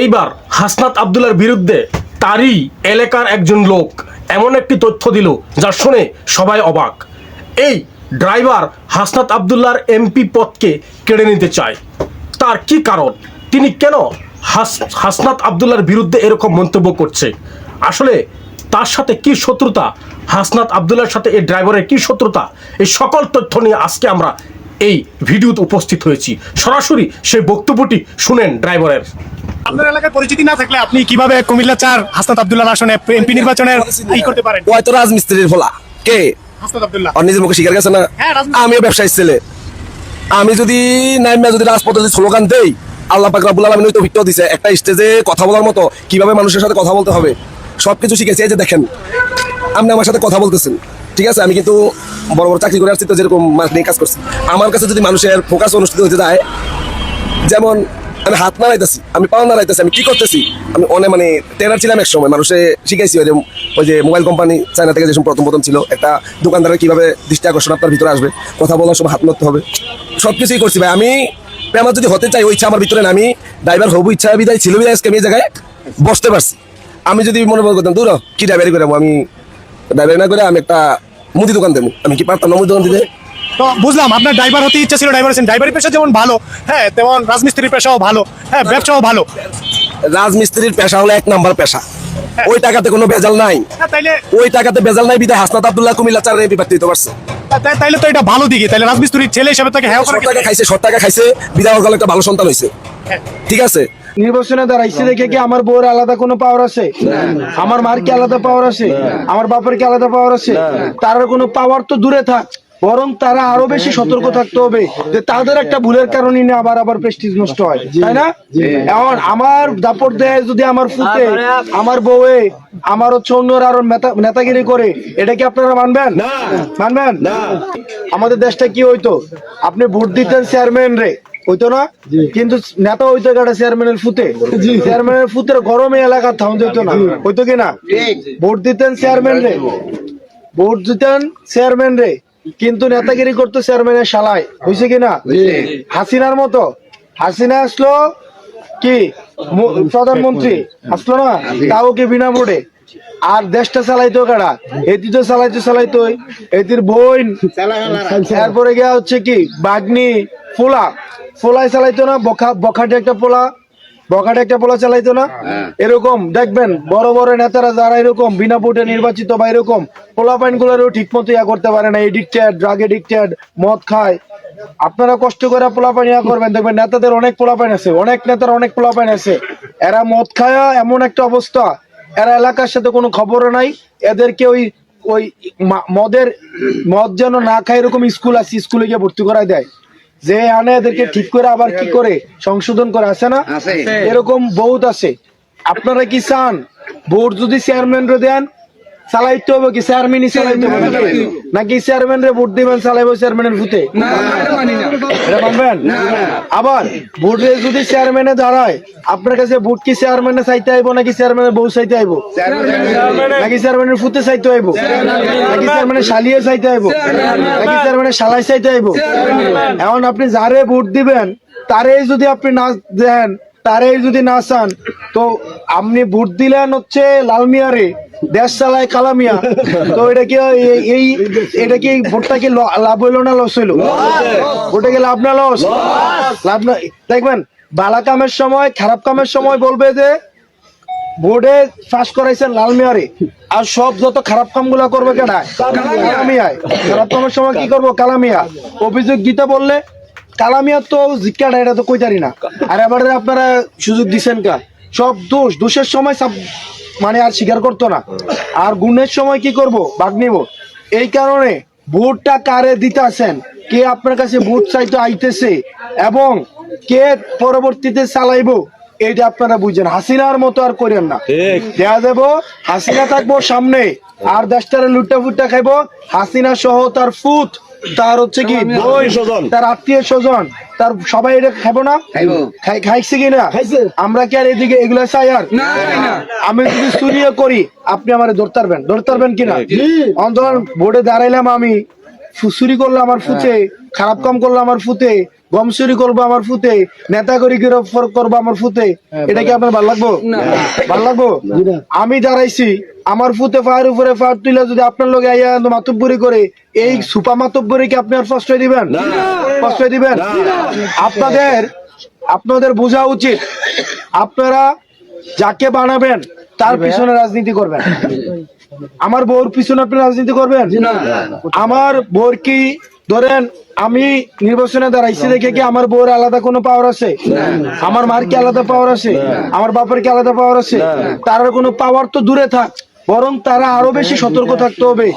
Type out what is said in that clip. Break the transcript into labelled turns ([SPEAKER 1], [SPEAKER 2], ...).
[SPEAKER 1] এইবার হাসনাত আব্দুল্লাহর বিরুদ্ধে তারই এলাকার একজন লোক এমন একটি তথ্য দিল যা শুনে সবাই অবাক। এই ড্রাইভার হাসনাত আব্দুল্লাহর এমপি পদকে কেড়ে নিতে চায়। তার কি কারণ? তিনি কেন হাসনাত আব্দুল্লাহর বিরুদ্ধে এরকম মন্তব্য করছে? আসলে তার সাথে কি শত্রুতা? হাসনাত আব্দুল্লাহর সাথে এই ড্রাইভারের কি শত্রুতা? এই সকল তথ্য নিয়ে আজকে আমরা এই ভিডিওতে উপস্থিত হয়েছি। সরাসরি সেই বক্তব্যটি শুনেন ড্রাইভারের।
[SPEAKER 2] আপনার এলাকায় পরিচিতি না থাকলে আপনি কিভাবে কুমিল্লা 4 হাসনাত আব্দুল্লাহ আসনে এমপি নির্বাচনের ই করতে পারেন?
[SPEAKER 3] ওই তো রাজমিস্ত্রির ফলা কে
[SPEAKER 2] হাসনাত আব্দুল্লাহ
[SPEAKER 3] আর নিজের মুখে স্বীকার গেছে না।
[SPEAKER 2] হ্যাঁ,
[SPEAKER 3] আমিও ব্যবসায়ী ছেলে। আমি যদি নাইমা যদি রাজপথে যদি স্লোগান দেই, আল্লাহ পাক রব্বুল আলামিন তো ভিডিও দিছে একটা স্টেজে কথা বলার মতো, কিভাবে মানুষের সাথে কথা বলতে হবে সবকিছু শিখেছি। এই যে দেখেন আপনি আমার সাথে কথা বলতেছেন, ঠিক আছে? আমি কিন্তু বড় বড় চাকরি করে আসছি, তো যেরকম নিয়ে কাজ করছি। আমার কাছে যদি মানুষের ফোকাস অনুষ্ঠিত হতে যায়, যেমন আমি হাত নাড়াইতেছি, আমি পা নাড়াইতেছি, আমি কি করতেছি, আমি অনেক মানে ট্রেনার ছিলাম এক সময়, মানুষে শিখাইছি। ওই যে মোবাইল কোম্পানি চায়না থেকে যে প্রথম ছিল, একটা দোকানদারের কিভাবে দৃষ্টি আকর্ষণ আপনার ভিতরে আসবে, কথা বলার সময় হাত নাড়তে হবে, সব কিছুই করছি ভাই। আমি আমার যদি হতে চাই, ওই ইচ্ছা আমার ভিতরে না, আমি ড্রাইভার হবো ইচ্ছা বিদায় ছিল বিদায় আজকে আমি এই জায়গায় বসতে পারছি। আমি যদি মনে করতাম দূর কি ড্রাইভারি করে, আমি ড্রাইভারি না করে আমি একটা মুদি দোকান দেবো, আমি কি পারতাম না মুদি দোকান দিতে?
[SPEAKER 2] তো বুঝলাম আপনার ড্রাইভার হতে ইচ্ছা ছিল, ড্রাইভার আছেন। ড্রাইভারি পেশা যেমন ভালো, হ্যাঁ, তেমন রাজমিস্ত্রির পেশাও ভালো, হ্যাঁ, ব্যবসাও ভালো।
[SPEAKER 3] রাজমিস্ত্রির পেশা হলো 1 নাম্বার পেশা। ওই টাকাতে কোনো বেজাল নাই।
[SPEAKER 2] হ্যাঁ, তাইলে
[SPEAKER 3] ওই টাকাতে বেজাল নাই বিধায় হাসনাত আব্দুল্লাহ কুমিল্লা 4 এমপি প্রার্থী হতে পারছে।
[SPEAKER 2] তাইলে তো এটা ভালো দিকে। তাইলে রাজমিস্ত্রির ছেলে হিসেবে তাকে হ্যাঁ করে
[SPEAKER 3] শর্ট টাকা খাইছে বিধায় ওর একটা ভালো সন্তান হয়েছে, ঠিক আছে?
[SPEAKER 4] নির্বাচনে দাঁড়াইছে দেখে কি আমার বউর আলাদা কোনো পাওয়ার আছে? আমার মার কি আলাদা পাওয়ার আছে? আমার বাপের কি আলাদা পাওয়ার আছে? তার কোনো পাওয়ার তো দূরে থাক, বরং তারা আরো বেশি সতর্ক থাকতে হবে যে তাদের একটা ভুলের কারণে না আবার প্রেস্টিজ নষ্ট হয়, তাই না? এখন আমার দাপট দেয় যদি আমার ফুটে আমার বউয়ে আমার হচ্ছে অন্যরা আরো নেতাগিরি করে, এটা কি আপনারা মানবেন? মানবেন? আমাদের দেশটা কি হইতো, আপনি ভোট দিতেন চেয়ারম্যান রে, হইতো না? কিন্তু নেতা হইতো একটা চেয়ারম্যানের ফুতে, চেয়ারম্যানের ফুতের গরমে এলাকা থাউন যেত না, হইতো কিনা? ভোট দিতেন চেয়ারম্যান রে, ভোট দিতেন চেয়ারম্যান রে, কিন্তু নেতাগিরি করতো চেয়ারম্যানের শালায়, হয়েছে কিনা? হাসিনার মতো, হাসিনা আসলো কি প্রধানমন্ত্রী আসলো না, তাও কি বিনা ভোটে, আর দেশটা চালাইতো কারা? এটি তো চালাইতো এটির বোন, এরপরে গিয়া হচ্ছে কি বাগনি ফোলাই চালাইতো না, বখাটে একটা পোলা চালাইতো না? এরকম দেখবেন বড় বড় নেতারা যারা এরকম বিনা ভোটে নির্বাচিত বা এরকম পোলাপাইন গুলোরও ঠিক মতো ইয়া করতে পারে না, এডিক্টেড, ড্রাগ এডিক্টেড, মদ খায়। আপনারা কষ্ট করে পোলাপাইন ইয়া করবেন, দেখবেন নেতাদের অনেক পোলাপাইন আছে, অনেক নেতার অনেক পোলাপাইন আছে, এরা মদ খায় এমন একটা অবস্থা, এরা এলাকার সাথে কোনো খবর নাই, এদেরকে ওই মদ যেন না খায় এরকম স্কুল আছে, স্কুলে গিয়ে ভর্তি করায় দেয়, যে আনে এদেরকে ঠিক করে আবার কি করে সংশোধন করে, আছে না? এরকম বহুত আছে। আপনারা কি চান ভোট যদি চেয়ারম্যান রে দেন চালাইতে হবে কি চেয়ারম্যানই চালাইতে হবে, নাকি চেয়ারম্যান রে ভোট দিবেন চালাইবো চেয়ারম্যানের ভূতে? এটা মানবেন? আবার ভোটে যদি চেয়ারম্যানে দাঁড়ায়, আপনার কাছে ভোট কি চেয়ারম্যানে চাইতে আইবো নাকি চেয়ারম্যানের বউ চাইতে আইবো, নাকি চেয়ারম্যানের ফুতে চাইতে আইবো, নাকি চেয়ারম্যানের শালিয়ে চাইতে আইবো, নাকি চেয়ারম্যানের শালাই চাইতে আইবো? এখন আপনি যারে ভোট দিবেন তারেই যদি আপনি না দেন, তারেই যদি না চান, তো আপনি ভোট দিলেন হচ্ছে লালমিয়ারে, দেশ চালায় কালামিয়া, তো এটা কি ভোটটা কি লাভ হইলো না লস হইলো? ভোটে কি লাভ না লস? লাভ না। দেখবেন ভালো কামের সময় খারাপ কামের সময় বলবে যে ভোটে পাস করাইছেন লালমিয়ারে, আর সব যত খারাপ কাম গুলা করবে কেডা? কালামিয়ায়। খারাপ কামের সময় কি করবো? কালামিয়া। অভিযোগ দিতে বললে কালামিয়া তো জিজ্ঞাসা, এটা তো কইতারি না। আর এবারে আপনারা সুযোগ দিচ্ছেন কা? সব দোষের সময় সব মানে আর স্বীকার করতো না, আর গুণের সময় কি করব? ভাগ নিব। এই কারণে ভোটটা কারে দিতেছেন, কে আপনার কাছে ভোট চাইতে আইতেছে এবং কে পরবর্তীতে চালাইবো, এইটা আপনারা বুঝেন। হাসিনার মতো আর করেন না, দেয়া দেব হাসিনা থাকবো সামনে, আর দেশটারে লুট্টা ফুট্টা খাইবো হাসিনা সহ তার ফুট, তার হচ্ছে কি তার আত্মীয় স্বজন, তার সবাই এটা খাবো না? খাইছে কিনা? আমরা কি আর এদিকে এগুলা চাই? আর আমি যদি চুরিও করি আপনি আমার ধরতে পারবেন কিনা? অন্তত ভোটে দাঁড়াইলাম, আমি চুরি করলাম আমার ফুতে, খারাপ কাম করলাম আমার ফুতে, গম চুরি করবো আমার ফুতে, নেতাগরি গিরফতার করবো আমার ফুতে, এটা কি আপনার ভালো লাগবো? ভালো লাগবো? আমি দাঁড়াইছি আমার ফুতে ফায়ার উপরে ফায়ার তুলে যদি আপনার লোক আইয়া মাতব্বরি করে, এই সুপা মাতব্বরি কি আপনি আর প্রশ্রয় দিবেন? প্রশ্রয় দিবেন? আপনাদের বোঝা উচিত, আপনারা যাকে বানাবেন তার পিছনে রাজনীতি করবেন। আমার বউর পিছনে আপনি রাজনীতি করবেন? আমার বউর কি ধরেন আমি নির্বাচনে দাঁড়াইছি দেখে কি আমার বউর আলাদা কোনো পাওয়ার আছে? আমার মার কি আলাদা পাওয়ার আছে? আমার বাপের কি আলাদা পাওয়ার আছে? তার কোনো পাওয়ার তো দূরে থাক, বরং তারা আরো বেশি সতর্ক থাকতে হবে।